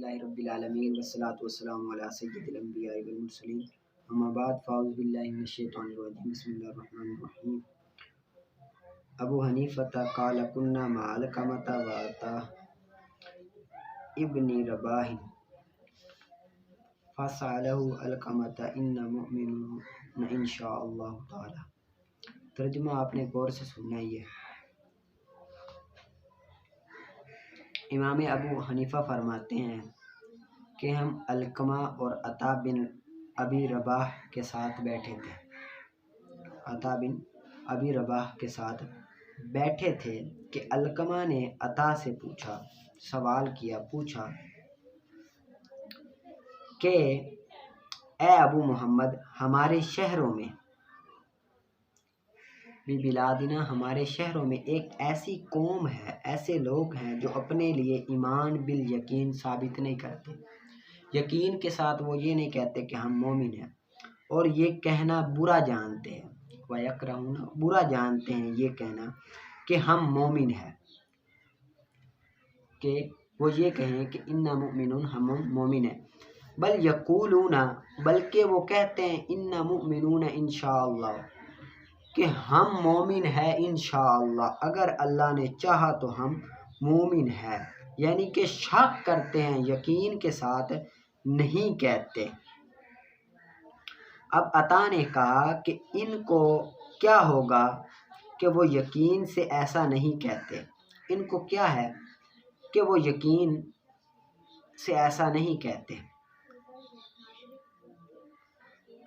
للہ رب العالمین والصلاة والسلام علی سید الانبیاء والمرسلین اما بعد فاعوذ باللہ من الشیطان الرجیم بسم اللہ الرحمن الرحیم ابو حنیفہ قال کنا مع علقمۃ وعطا ابن رباح فسألہ علقمۃ ان مؤمنون ان شاء اللہ تعالی۔ ترجمہ آپ نے غور سے سننا ہے۔ یہ امام ابو حنیفہ فرماتے ہیں کہ ہم علقمہ اور عطا بن ابی رباح کے ساتھ بیٹھے تھے۔ عطا بن ابی رباح کے ساتھ بیٹھے تھے کہ علقمہ نے عطا سے سوال کیا کہ اے ابو محمد، ہمارے شہروں میں بلادنا ہمارے شہروں میں ایک ایسی قوم ہے، ایسے لوگ ہیں جو اپنے لیے ایمان بالیقین ثابت نہیں کرتے۔ یقین کے ساتھ وہ یہ نہیں کہتے کہ ہم مومن ہیں، اور یہ کہنا برا جانتے ہیں، وَيَكْرَهُونَ برا جانتے ہیں یہ کہنا کہ ہم مومن ہیں، کہ وہ یہ کہیں کہ اِنَّا مُؤْمِنُونَ ہم مومن ہیں۔ بل یقولون بلکہ وہ کہتے ہیں اِنَّا مُؤْمِنُونَ انشاءاللہ کہ ہم مومن ہیں انشاءاللہ، اگر اللہ نے چاہا تو ہم مومن ہیں، یعنی کہ شک کرتے ہیں، یقین کے ساتھ نہیں کہتے۔ اب عطا نے کہا کہ ان کو کیا ہوگا کہ وہ یقین سے ایسا نہیں کہتے، ان کو کیا ہے کہ وہ یقین سے ایسا نہیں کہتے۔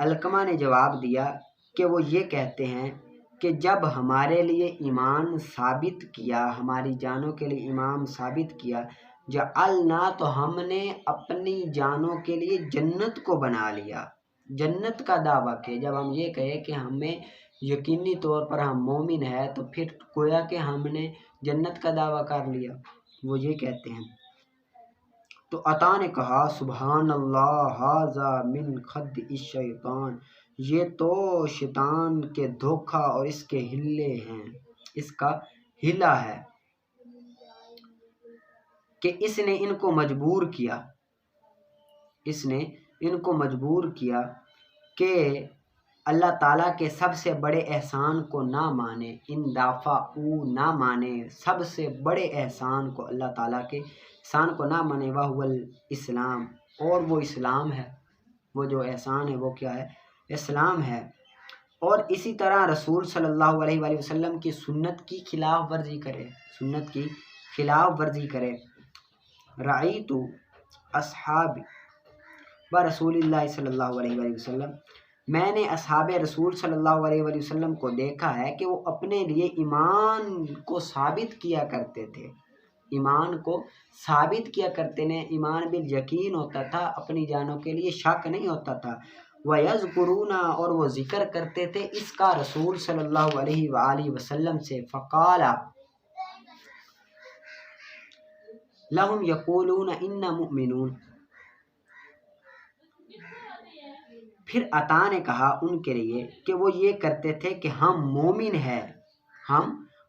علقمہ نے جواب دیا کہ وہ یہ کہتے ہیں کہ جب ہمارے لیے ایمان ثابت کیا، ہماری جانوں کے لیے ایمان ثابت کیا، جعلنا تو ہم نے اپنی جانوں کے لیے جنت کو بنا لیا، جنت کا دعویٰ کیا۔ جب ہم یہ کہے کہ ہمیں یقینی طور پر ہم مومن ہیں تو پھر گویا کہ ہم نے جنت کا دعویٰ کر لیا، وہ یہ کہتے ہیں۔ تو عطا نے کہا سبحان اللہ ھذا من خدع الشیطان، یہ تو شیطان کے دھوکہ اور اس کے ہلے ہیں، اس کا ہلا ہے کہ اس نے ان کو مجبور کیا، اس نے ان کو مجبور کیا کہ اللہ تعالیٰ کے سب سے بڑے احسان کو نہ مانے، ان دافعوا نہ مانے، سب سے بڑے احسان کو، اللہ تعالیٰ کے احسان کو نہ مانے، وَهُوَ الاسلام، اور وہ اسلام ہے، وہ جو احسان ہے وہ کیا ہے؟ اسلام ہے۔ اور اسی طرح رسول صلی اللہ علیہ وآلہ وسلم کی سنت کی خلاف ورزی کرے، سنت کی خلاف ورزی کرے۔ رأیت اصحاب رسول اللہ صلی اللہ علیہ وآلہ وسلم، میں نے اصحاب رسول صلی اللہ علیہ وآلہ وسلم کو دیکھا ہے کہ وہ اپنے لیے ایمان کو ثابت کیا کرتے تھے، ایمان کو ثابت کیا کرتے نے، ایمان بالیقین ہوتا تھا، اپنی جانوں کے لیے شک نہیں ہوتا تھا۔ وَيَذْكُرُونَ اور وہ ذکر کرتے تھے اس کا رسول صلی اللہ علیہ وآلہ وسلم سے۔ فقال لهم یقولون انا مؤمنون، پھر عطا نے کہا ان کے لیے کہ وہ یہ کرتے تھے کہ ہم مومن ہیں، ہم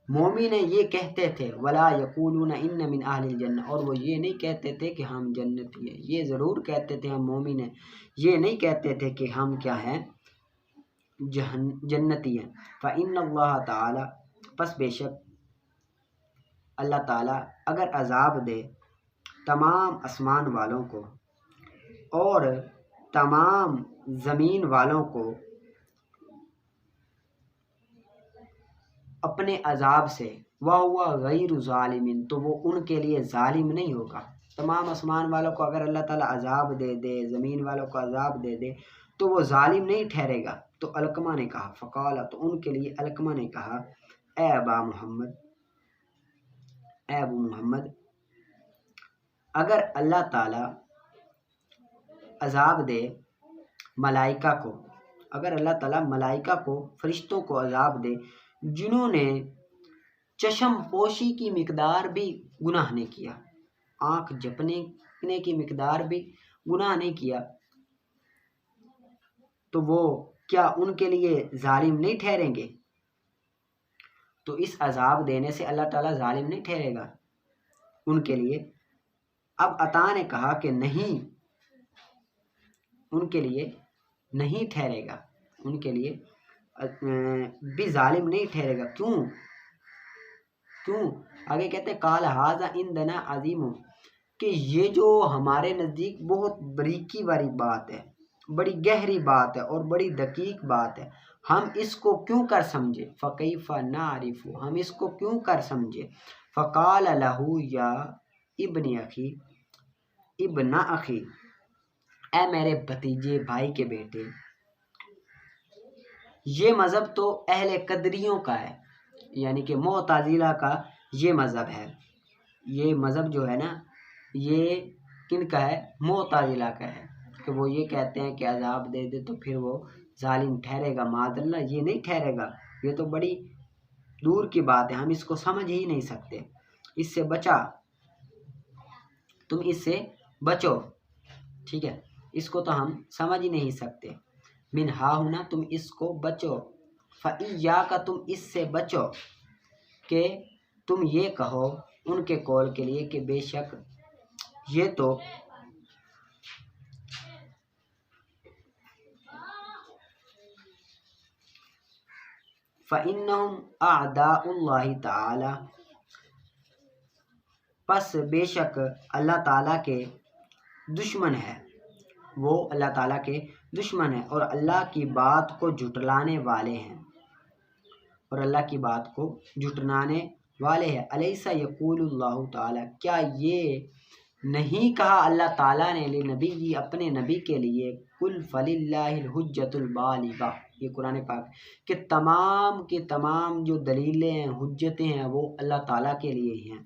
مومن ہیں، یہ کہتے تھے۔ ولا یقولون ان من اہل الجنہ، اور وہ یہ نہیں کہتے تھے کہ ہم جنتی ہیں، یہ ضرور کہتے تھے ہم مومن ہیں، یہ نہیں کہتے تھے کہ ہم کیا ہیں؟ جنتی ہیں۔ فإن اللہ تعالی، پس بے شک اللہ تعالیٰ اگر عذاب دے تمام آسمان والوں کو اور تمام زمین والوں کو اپنے عذاب سے، وَهُوَ غَيْرُ ظَالِمٍ، تو وہ ان کے لیے ظالم نہیں ہوگا۔ تمام آسمان والوں کو اگر اللہ تعالیٰ عذاب دے دے، زمین والوں کو عذاب دے دے تو وہ ظالم نہیں ٹھہرے گا۔ تو علقمہ نے کہا فقال، تو ان کے لیے علقمہ نے کہا اے ابا محمد، اے ابو محمد، اگر اللہ تعالیٰ عذاب دے ملائکہ کو، اگر اللہ تعالیٰ ملائکہ کو، فرشتوں کو عذاب دے جنہوں نے چشم پوشی کی مقدار بھی گناہ نہیں کیا، آنکھ جھپکنے کی مقدار بھی گناہ نہیں کیا، تو وہ کیا ان کے لیے ظالم نہیں ٹھہریں گے؟ تو اس عذاب دینے سے اللہ تعالیٰ ظالم نہیں ٹھہرے گا ان کے لیے۔ اب عطا نے کہا کہ نہیں، ان کے لیے نہیں ٹھہرے گا، ان کے لیے بھی ظالم نہیں ٹھہرے گا۔ کیوں؟ آگے کہتے ہیں قال ھذا عندنا عظیم، کہ یہ جو ہمارے نزدیک بہت باریکی والی بات ہے، بڑی گہری بات ہے اور بڑی دقیق بات ہے، ہم اس کو کیوں کر سمجھے؟ فکیف نعرف، ہم اس کو کیوں کر سمجھے؟ فقال لہ یا ابن اخی، اے میرے بھتیجے، بھائی کے بیٹے، یہ مذہب تو اہل قدریوں کا ہے، یعنی کہ معتزلہ کا یہ مذہب ہے۔ یہ مذہب جو ہے نا، یہ کن کا ہے؟ معتزلہ کا ہے، کہ وہ یہ کہتے ہیں کہ عذاب دے دے تو پھر وہ ظالم ٹھہرے گا۔ معاذ اللہ، یہ نہیں ٹھہرے گا، یہ تو بڑی دور کی بات ہے، ہم اس کو سمجھ ہی نہیں سکتے۔ اس سے بچا، تم اس سے بچو، ٹھیک ہے، اس کو تو ہم سمجھ ہی نہیں سکتے۔ من ہا ہونا، تم اس کو بچو، فَإِيَّاكَ، تم اس سے بچو، کہ تم یہ کہو ان کے قول کے لیے کہ بے شک یہ تو فَإِنَّهُمْ أَعْدَاءُ اللَّهِ تَعَالَى، پس بے شک اللہ تعالیٰ کے دشمن ہے، وہ اللہ تعالیٰ کے دشمن ہے اور اللہ کی بات کو جھٹلانے والے ہیں، اور اللہ کی بات کو جھٹلانے والے ہیں۔ الیس یقول اللہ تعالیٰ، کیا یہ نہیں کہا اللہ تعالیٰ نے لنبی، اپنے نبی کے لیے، قل فللہ الحجۃ البالغہ، یہ قرآن پاک، کہ تمام کی تمام جو دلیلیں ہیں، حجتیں ہیں، وہ اللہ تعالیٰ کے لیے ہی ہیں۔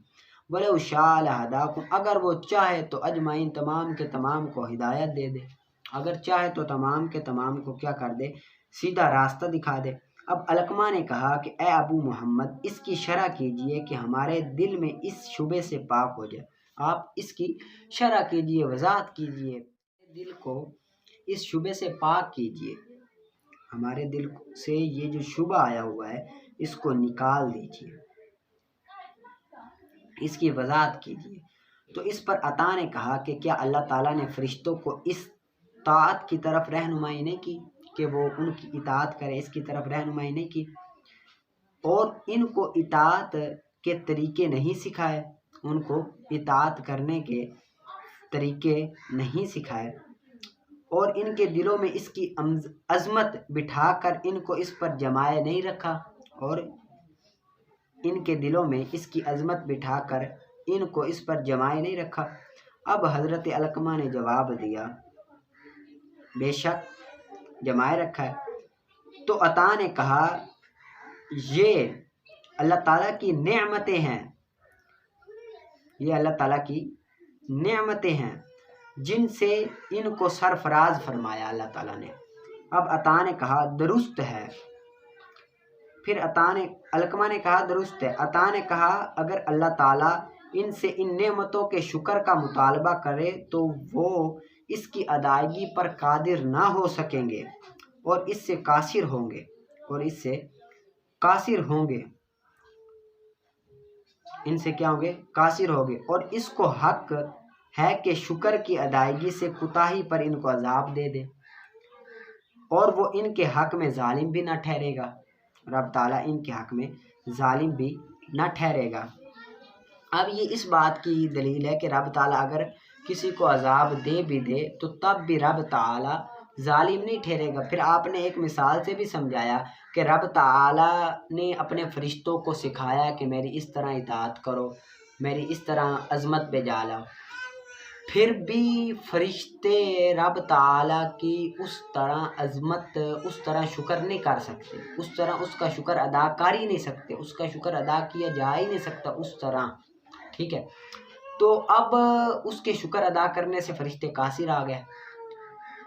وَلَوْ شَاءَ لَهَدَاكُمْ، اگر وہ چاہے تو اجمعین، تمام کے تمام کو ہدایت دے دے، اگر چاہے تو تمام کے تمام کو کیا کر دے؟ سیدھا راستہ دکھا دے۔ اب علقمہ نے کہا کہ اے ابو محمد، اس کی شرح کیجئے کہ ہمارے دل میں اس شبے سے پاک ہو جائے، آپ اس کی شرح کیجئے، وضاحت کیجئے، دل کو اس شبے سے پاک کیجئے، ہمارے دل سے یہ جو شبہ آیا ہوا ہے اس کو نکال دیجئے، اس کی وضاحت کیجئے۔ تو اس پر عطا نے کہا کہ کیا اللہ تعالیٰ نے فرشتوں کو اس طاعت کی طرف رہنمائی نہیں کی کہ وہ ان کی اطاعت کرے، اس کی طرف رہنمائی نہیں کی، اور ان کو اطاعت کے طریقے نہیں سکھائے، ان کو اطاعت کرنے کے طریقے نہیں سکھائے، اور ان کے دلوں میں اس کی عظمت بٹھا کر ان کو اس پر جمائے نہیں رکھا، اور ان کے دلوں میں اس کی عظمت بٹھا کر ان کو اس پر جمائے نہیں رکھا۔ اب حضرت علقمہ نے جواب دیا بے شک جمائے رکھا ہے۔ تو عطا نے کہا یہ اللہ تعالیٰ کی نعمتیں ہیں، یہ اللہ تعالیٰ کی نعمتیں ہیں جن سے ان کو سرفراز فرمایا اللہ تعالیٰ نے۔ اب عطا نے کہا درست ہے، پھر علقمہ نے کہا درست ہے، عطا نے کہا اگر اللہ تعالیٰ ان سے ان نعمتوں کے شکر کا مطالبہ کرے تو وہ اس کی ادائیگی پر قادر نہ ہو سکیں گے، اور اس سے قاصر ہوں گے، ان سے کیا ہوں گے؟ قاصر ہوں گے، اور اس کو حق ہے کہ شکر کی ادائیگی سے کوتاہی پر ان کو عذاب دے دے، اور وہ ان کے حق میں ظالم بھی نہ ٹھہرے گا، رب تعالیٰ ان کے حق میں ظالم بھی نہ ٹھہرے گا۔ اب یہ اس بات کی دلیل ہے کہ رب تعالیٰ اگر کسی کو عذاب دے بھی دے تو تب بھی رب تعالیٰ ظالم نہیں ٹھہرے گا۔ پھر آپ نے ایک مثال سے بھی سمجھایا کہ رب تعالیٰ نے اپنے فرشتوں کو سکھایا کہ میری اس طرح اطاعت کرو، میری اس طرح عظمت پہ جا لاؤ، پھر بھی فرشتے رب تعالیٰ کی اس طرح عظمت، اس طرح شکر نہیں کر سکتے، اس طرح اس کا شکر ادا کر ہی نہیں سکتے، اس کا شکر ادا کیا جا ہی نہیں سکتا اس طرح، ٹھیک ہے۔ تو اب اس کے شکر ادا کرنے سے فرشتے قاصر آ گئے،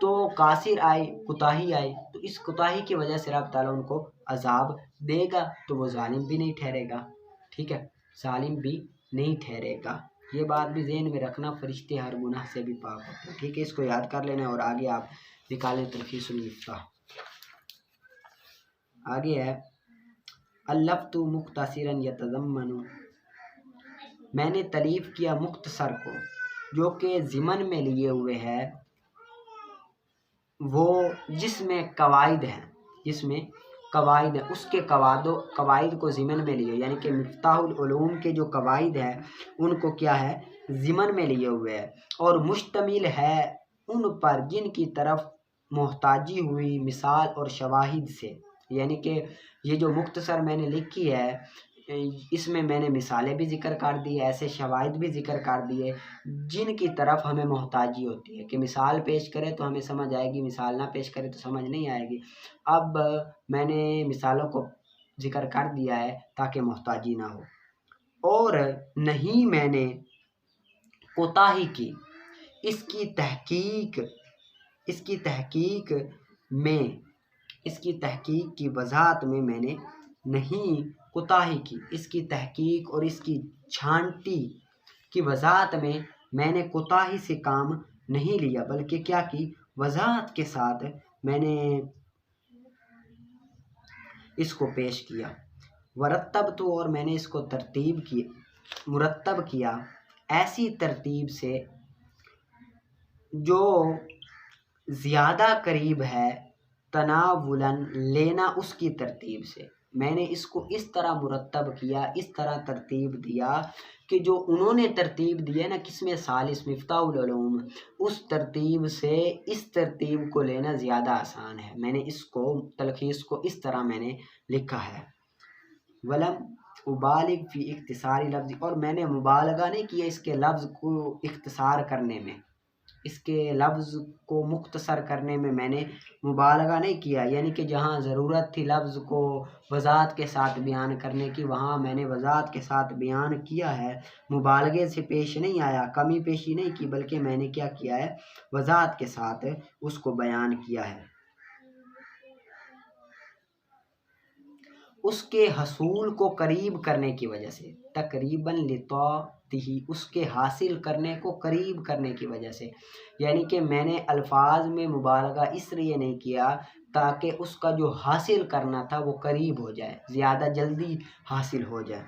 تو قاصر آئے، کوتاہی آئی، تو اس کوتاہی کی وجہ سے رب تعالیٰ ان کو عذاب دے گا، تو وہ ظالم بھی نہیں ٹھہرے گا، ٹھیک ہے، ظالم بھی نہیں ٹھہرے گا۔ یہ بات بھی ذہن میں رکھنا، فرشتے ہر گناہ سے بھی پاک ہوتے ہیں، ٹھیک ہے، اس کو یاد کر لینا، اور آگے آپ نکالیں تلخیص المفتاح۔ آگے ہے الفت مختصرا یتضمن، میں نے تلیف کیا مختصر کو، جو کہ ضمن میں لیے ہوئے ہے وہ جس میں قواعد ہیں، جس میں قواعد ہیں اس کے قواعد کو ضمن میں لیے، یعنی کہ مفتاح العلوم کے جو قواعد ہیں ان کو کیا ہے ضمن میں لیے ہوئے ہے، اور مشتمل ہے ان پر جن کی طرف محتاجی ہوئی مثال اور شواہد سے۔ یعنی کہ یہ جو مختصر میں نے لکھی ہے اس میں نے مثالیں بھی ذکر کر دی ہے، ایسے شواہد بھی ذکر کر دیے جن کی طرف ہمیں محتاجی ہوتی ہے، کہ مثال پیش کرے تو ہمیں سمجھ آئے گی، مثال نہ پیش کرے تو سمجھ نہیں آئے گی۔ اب میں نے مثالوں کو ذکر کر دیا ہے تاکہ محتاجی نہ ہو۔ اور نہیں میں نے کوتاہی کی اس کی تحقیق کی وضاحت میں نے نہیں کوتاہی کی، اس کی تحقیق اور اس کی چھانٹی کی وضاحت میں نے کوتاہی سے کام نہیں لیا، بلکہ کیا کی وضاحت کے ساتھ میں نے اس کو پیش کیا۔ ورتبت، اور میں نے اس کو مرتب کیا ایسی ترتیب سے جو زیادہ قریب ہے تناولاً لینا اس کی ترتیب سے۔ میں نے اس کو اس طرح مرتب کیا، اس طرح ترتیب دیا کہ جو انہوں نے ترتیب دی ہے نا قسم ثالث مفتاح العلوم، اس ترتیب سے اس ترتیب کو لینا زیادہ آسان ہے۔ میں نے اس کو تلخیص کو اس طرح میں نے لکھا ہے۔ ولم ابالغ فی اختصار لفظ، اور میں نے مبالغہ نہیں کیا اس کے لفظ کو اختصار کرنے میں، اس کے لفظ کو مختصر کرنے میں نے مبالغہ نہیں کیا، یعنی کہ جہاں ضرورت تھی لفظ کو وضاحت کے ساتھ بیان کرنے کی وہاں میں نے وضاحت کے ساتھ بیان کیا ہے، مبالغے سے پیش نہیں آیا، کمی پیشی نہیں کی، بلکہ میں نے کیا کیا ہے وضاحت کے ساتھ اس کو بیان کیا ہے۔ اس کے حصول کو قریب کرنے کی وجہ سے، تقریباً لطاعتہ، اس کے حاصل کرنے کو قریب کرنے کی وجہ سے، یعنی کہ میں نے الفاظ میں مبالغہ اس لیے نہیں کیا تاکہ اس کا جو حاصل کرنا تھا وہ قریب ہو جائے، زیادہ جلدی حاصل ہو جائے،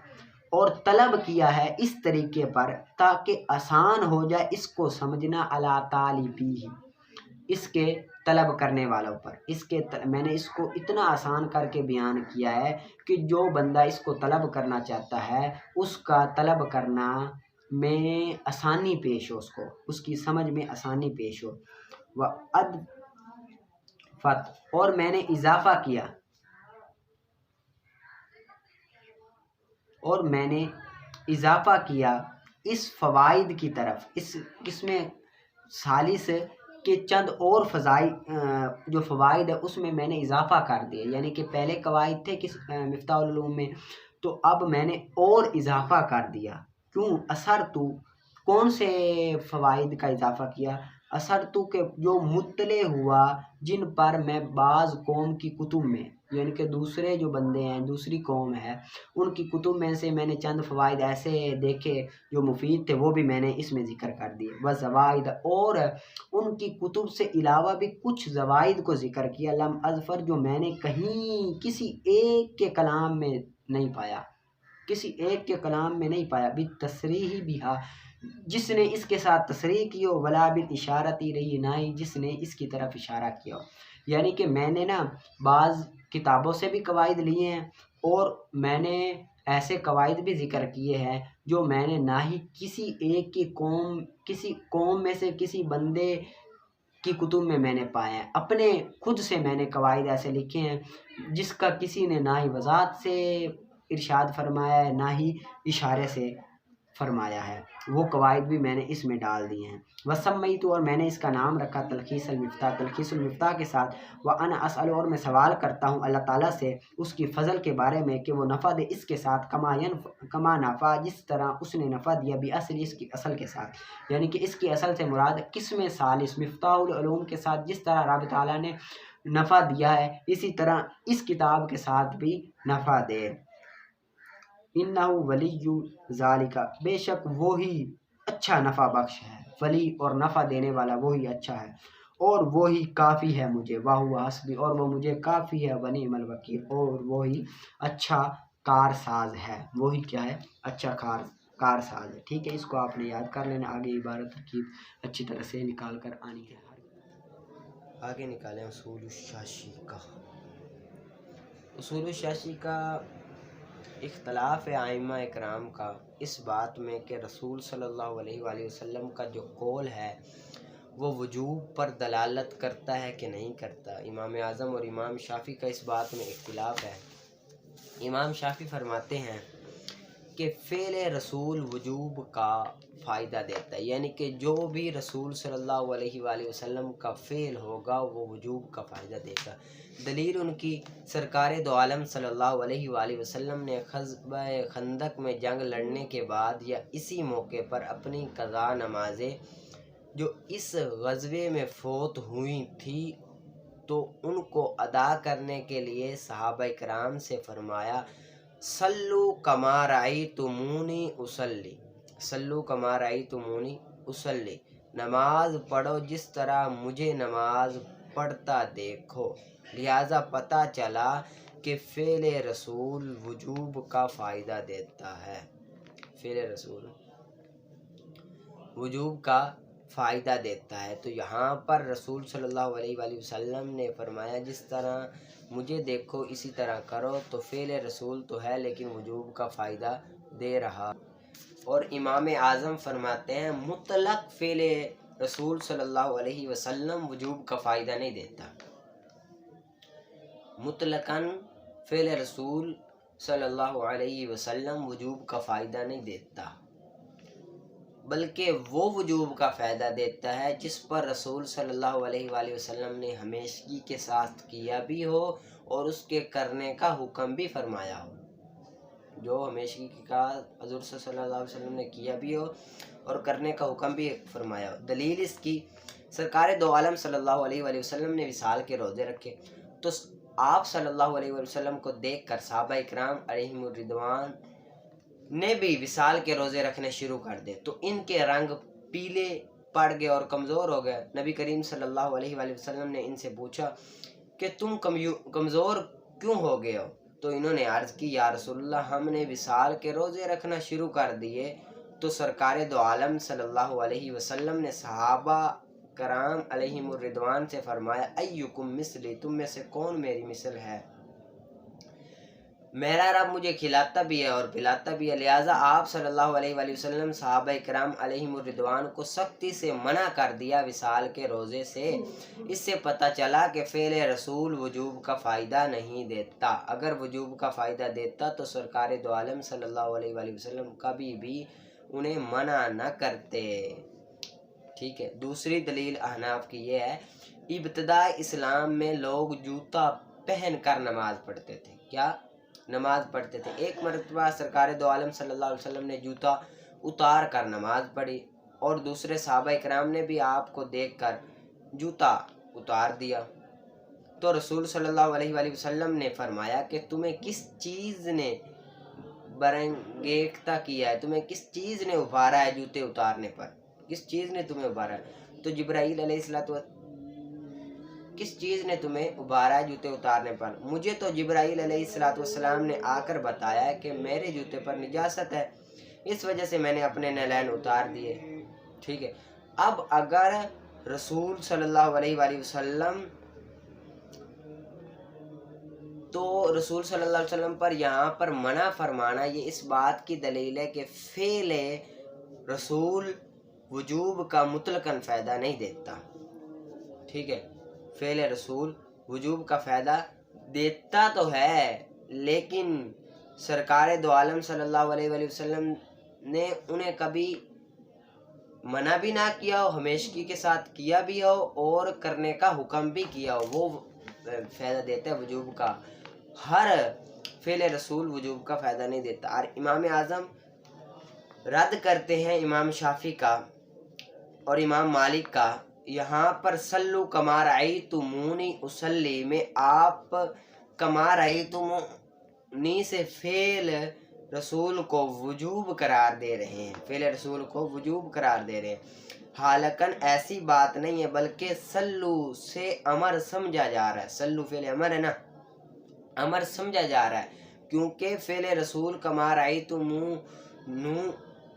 اور طلب کیا ہے اس طریقے پر تاکہ آسان ہو جائے اس کو سمجھنا علی طالبیہ، اس کے طلب کرنے والوں پر۔ میں نے اس کو اتنا آسان کر کے بیان کیا ہے کہ جو بندہ اس کو طلب کرنا چاہتا ہے اس کا طلب کرنا میں آسانی پیش ہو، اس کی سمجھ میں آسانی پیش ہو۔ اور میں نے اضافہ کیا اس فوائد کی طرف، اس میں ثالث کے چند اور جو فوائد ہے اس میں نے اضافہ کر دیا، یعنی کہ پہلے قواعد تھے مفتاح العلوم میں، تو اب میں نے اور اضافہ کر دیا۔ کیوں؟ اثرتو، کون سے فوائد کا اضافہ کیا؟ اثرتو کے جو مطلع ہوا جن پر میں بعض قوم کی کتب میں، یعنی کہ دوسرے جو بندے ہیں دوسری قوم ہے ان کی کتب میں سے میں نے چند فوائد ایسے دیکھے جو مفید تھے، وہ بھی میں نے اس میں ذکر کر دیے۔ وزوائد، اور ان کی کتب سے علاوہ بھی کچھ زوائد کو ذکر کیا، لم اظفر، جو میں نے کہیں کسی ایک کے کلام میں نہیں پایا، بالتصریح بہا، جس نے اس کے ساتھ تصریح کی ہو، ولا بالاشارۃ الیہ، نہ ہی جس نے اس کی طرف اشارہ کیا ہو۔ یعنی کہ میں نے بعض کتابوں سے بھی قواعد لیے ہیں اور میں نے ایسے قواعد بھی ذکر کیے ہیں جو میں نے نہ ہی کسی ایک کی کسی قوم میں سے کسی بندے کی کتب میں نے پائے ہیں، اپنے خود سے میں نے قواعد ایسے لکھے ہیں جس کا کسی نے نہ ہی وضاحت سے ارشاد فرمایا ہے نہ ہی اشارے سے فرمایا ہے، وہ قواعد بھی میں نے اس میں ڈال دیے ہیں۔ وسمیت، اور میں نے اس کا نام رکھا تلخیص المفتاح، تلخیص المفتاح کے ساتھ، وانا اسأل، اور میں سوال کرتا ہوں اللہ تعالیٰ سے اس کی فضل کے بارے میں کہ وہ نفع دے اس کے ساتھ، کما نفع، جس طرح اس نے نفع دیا، باصل، اس کی اصل کے ساتھ، یعنی کہ اس کی اصل سے مراد قسم ثالث مفتاح العلوم کے ساتھ جس طرح رب تعالیٰ نے نفع دیا ہے اسی طرح اس کتاب کے ساتھ بھی نفع دے۔ انہ ولی ذالک، بے شک وہی اچھا نفع بخش ہے، ولی اور نفع دینے والا وہی اچھا ہے اور وہی کافی ہے مجھے، وہو حسبی، اور وہ مجھے کافی ہے، ونعم الوکیل، اور وہی اچھا کارساز ہے، وہی کیا ہے اچھا کارساز ہے، ٹھیک ہے، اس کو آپ نے یاد کر لینا، آگے عبارت ترکیب اچھی طرح سے نکال کر آنی ہے۔ آگے نکالیں اصول الشاشی کا۔ اصول الشاشی کا اختلاف ہے ائمہ اکرام کا اس بات میں کہ رسول صلی اللہ علیہ وآلہ وسلم کا جو قول ہے وہ وجوب پر دلالت کرتا ہے کہ نہیں کرتا۔ امام اعظم اور امام شافعی کا اس بات میں اختلاف ہے۔ امام شافعی فرماتے ہیں کہ فعل رسول وجوب کا فائدہ دیتا ہے، یعنی کہ جو بھی رسول صلی اللہ علیہ وآلہ وسلم کا فعل ہوگا وہ وجوب کا فائدہ دے گا۔ دلیل ان کی سرکار دو عالم صلی اللہ علیہ وآلہ وسلم نے غزوہ خندق میں جنگ لڑنے کے بعد یا اسی موقع پر اپنی قضا نمازیں جو اس غزوے میں فوت ہوئی تھی تو ان کو ادا کرنے کے لیے صحابہ کرام سے فرمایا صلو کما رأیتمونی اصلی، صلو کما رأیتمونی اصلی، نماز پڑھو جس طرح مجھے نماز پڑھتا دیکھو۔ لہٰذا پتہ چلا کہ فعل رسول وجوب کا فائدہ دیتا ہے، فعل رسول وجوب کا فائدہ دیتا ہے۔ تو یہاں پر رسول صلی اللہ علیہ وآلہ وسلم نے فرمایا جس طرح مجھے دیکھو اسی طرح کرو، تو فعل رسول تو ہے لیکن وجوب کا فائدہ دے رہا۔ اور امام اعظم فرماتے ہیں مطلق فعل رسول صلی اللہ علیہ وسلم وجوب کا فائدہ نہیں دیتا، مطلقاً فعل رسول صلی اللہ علیہ وسلم وجوب کا فائدہ نہیں دیتا، بلکہ وہ وجوب کا فائدہ دیتا ہے جس پر رسول صلی اللہ علیہ وآلہ وسلم نے ہمیشگی کے ساتھ کیا بھی ہو اور اس کے کرنے کا حکم بھی فرمایا ہو، جو ہمیشگی کے ساتھ حضور صلی اللہ علیہ وسلم نے کیا بھی ہو اور کرنے کا حکم بھی فرمایا ہو۔ دلیل اس کی سرکار دو عالم صلی اللہ علیہ وآلہ وسلم نے وصال کے روزے رکھے تو آپ صلی اللہ علیہ وآلہ وسلم کو دیکھ کر صحابہ اکرام علیہم الرضوان نے بھی وصال کے روزے رکھنے شروع کر دے تو ان کے رنگ پیلے پڑ گئے اور کمزور ہو گئے۔ نبی کریم صلی اللہ علیہ وآلہ وسلم نے ان سے پوچھا کہ تم کمزور کیوں ہو گئے ہو؟ تو انہوں نے عرض کی یا رسول اللہ ہم نے وصال کے روزے رکھنا شروع کر دیے۔ تو سرکار دو عالم صلی اللہ علیہ وسلم نے صحابہ کرام علیہم الرضوان سے فرمایا ایکم مثلی، تم میں سے کون میری مثل ہے؟ میرا رب مجھے کھلاتا بھی ہے اور پلاتا بھی ہے۔ لہٰذا آپ صلی اللہ علیہ وآلہ وسلم صحابہ کرام علیہم الرضوان کو سختی سے منع کر دیا وصال کے روزے سے۔ اس سے پتہ چلا کہ فعل رسول وجوب کا فائدہ نہیں دیتا، اگر وجوب کا فائدہ دیتا تو سرکار دو عالم صلی اللہ علیہ وآلہ وسلم کبھی بھی انہیں منع نہ کرتے، ٹھیک ہے۔ دوسری دلیل احناف کی یہ ہے ابتداء اسلام میں لوگ جوتا پہن کر نماز پڑھتے تھے، کیا نماز پڑھتے تھے۔ ایک مرتبہ سرکار دو عالم صلی اللہ علیہ وسلم نے جوتا اتار کر نماز پڑھی اور دوسرے صحابہ اکرام نے بھی آپ کو دیکھ کر جوتا اتار دیا تو رسول صلی اللہ علیہ وآلہ وسلم نے فرمایا کہ تمہیں کس چیز نے برانگیختہ کیا ہے، تمہیں کس چیز نے ابھارا ہے جوتے اتارنے پر، کس چیز نے تمہیں ابھارا ہے؟ تو جبرائیل علیہ السلام کس چیز نے تمہیں ابھارا ہے جوتے اتارنے پر؟ مجھے تو جبرائیل علیہ السلام نے آ کر بتایا ہے کہ میرے جوتے پر نجاست ہے، اس وجہ سے میں نے اپنے نعلین اتار دیے، ٹھیک ہے۔ اب اگر رسول صلی اللہ علیہ وآلہ وسلم تو رسول صلی اللہ علیہ وسلم پر یہاں پر منع فرمانا یہ اس بات کی دلیل ہے کہ فعل رسول وجوب کا مطلقاً فائدہ نہیں دیتا، ٹھیک ہے۔ فعل رسول وجوب کا فائدہ دیتا تو ہے لیکن سرکار دو عالم صلی اللہ علیہ وآلہ وسلم نے انہیں کبھی منع بھی نہ کیا ہو، ہمیشگی کے ساتھ کیا بھی ہو اور کرنے کا حکم بھی کیا ہو، وہ فائدہ دیتا ہے وجوب کا۔ ہر فعل رسول وجوب کا فائدہ نہیں دیتا۔ اور امام اعظم رد کرتے ہیں امام شافعی کا اور امام مالک کا۔ یہاں پر سلو کما رأیتمونی اصلی میں آپ کما رأیتمونی سے فعل رسول کو وجوب قرار دے رہے ہیں، فعل رسول کو وجوب قرار دے رہے ہیں، حالانکہ ایسی بات نہیں ہے بلکہ سلو سے امر سمجھا جا رہا ہے، سلو فعل امر ہے نا، امر سمجھا جا رہا ہے کیونکہ فعل رسول کما رأیتمونی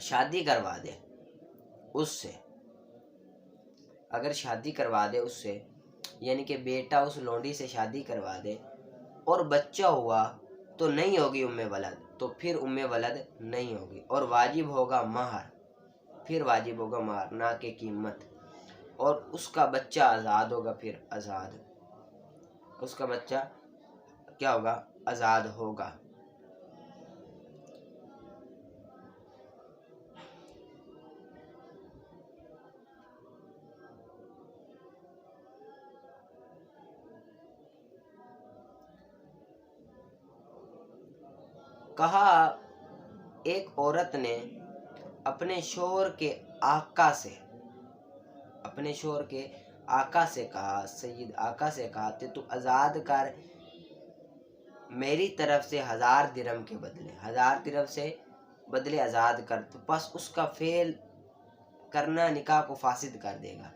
شادی کروا دے اس سے، اگر شادی کروا دے اس سے، یعنی کہ بیٹا اس لونڈی سے شادی کروا دے اور بچہ ہوا تو نہیں ہوگی ام ولد، تو پھر ام ولد نہیں ہوگی، اور واجب ہوگا مہر، پھر واجب ہوگا مہر نہ کہ قیمت، اور اس کا بچہ آزاد ہوگا، پھر آزاد، اس کا بچہ کیا ہوگا؟ آزاد ہوگا۔ کہا ایک عورت نے اپنے شوہر کے آقا سے، اپنے شوہر کے آقا سے کہا، سید آقا سے کہا کہ تو آزاد کر میری طرف سے 1000 درہم کے بدلے، 1000 درہم سے بدلے آزاد کر، تو بس اس کا فعل کرنا نکاح کو فاسد کر دے گا،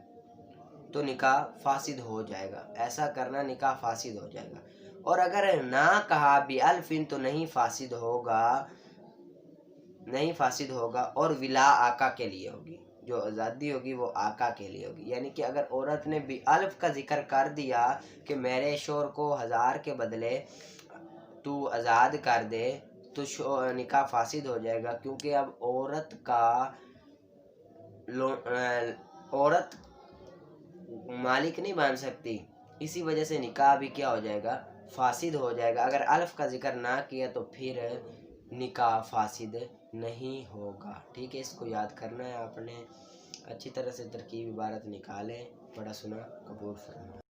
تو نکاح فاسد ہو جائے گا، ایسا کرنا نکاح فاسد ہو جائے گا۔ اور اگر نہ کہا بِأَلْفٍ تو نہیں فاسد ہوگا، نہیں فاسد ہوگا، اور ولا آقا کے لیے ہوگی، جو آزادی ہوگی وہ آقا کے لیے ہوگی۔ یعنی کہ اگر عورت نے بِأَلْف کا ذکر کر دیا کہ میرے شوہر کو 1000 کے بدلے تو آزاد کر دے، تو نکاح فاسد ہو جائے گا، کیونکہ اب عورت مالک نہیں بن سکتی، اسی وجہ سے نکاح بھی کیا ہو جائے گا؟ فاسد ہو جائے گا۔ اگر الف کا ذکر نہ کیا تو پھر نکاح فاسد نہیں ہوگا۔ ٹھیک ہے، اس کو یاد کرنا ہے آپ نے، اچھی طرح سے ترکیب عبارت نکالیں، پڑھا سنا قبول فرمائیں۔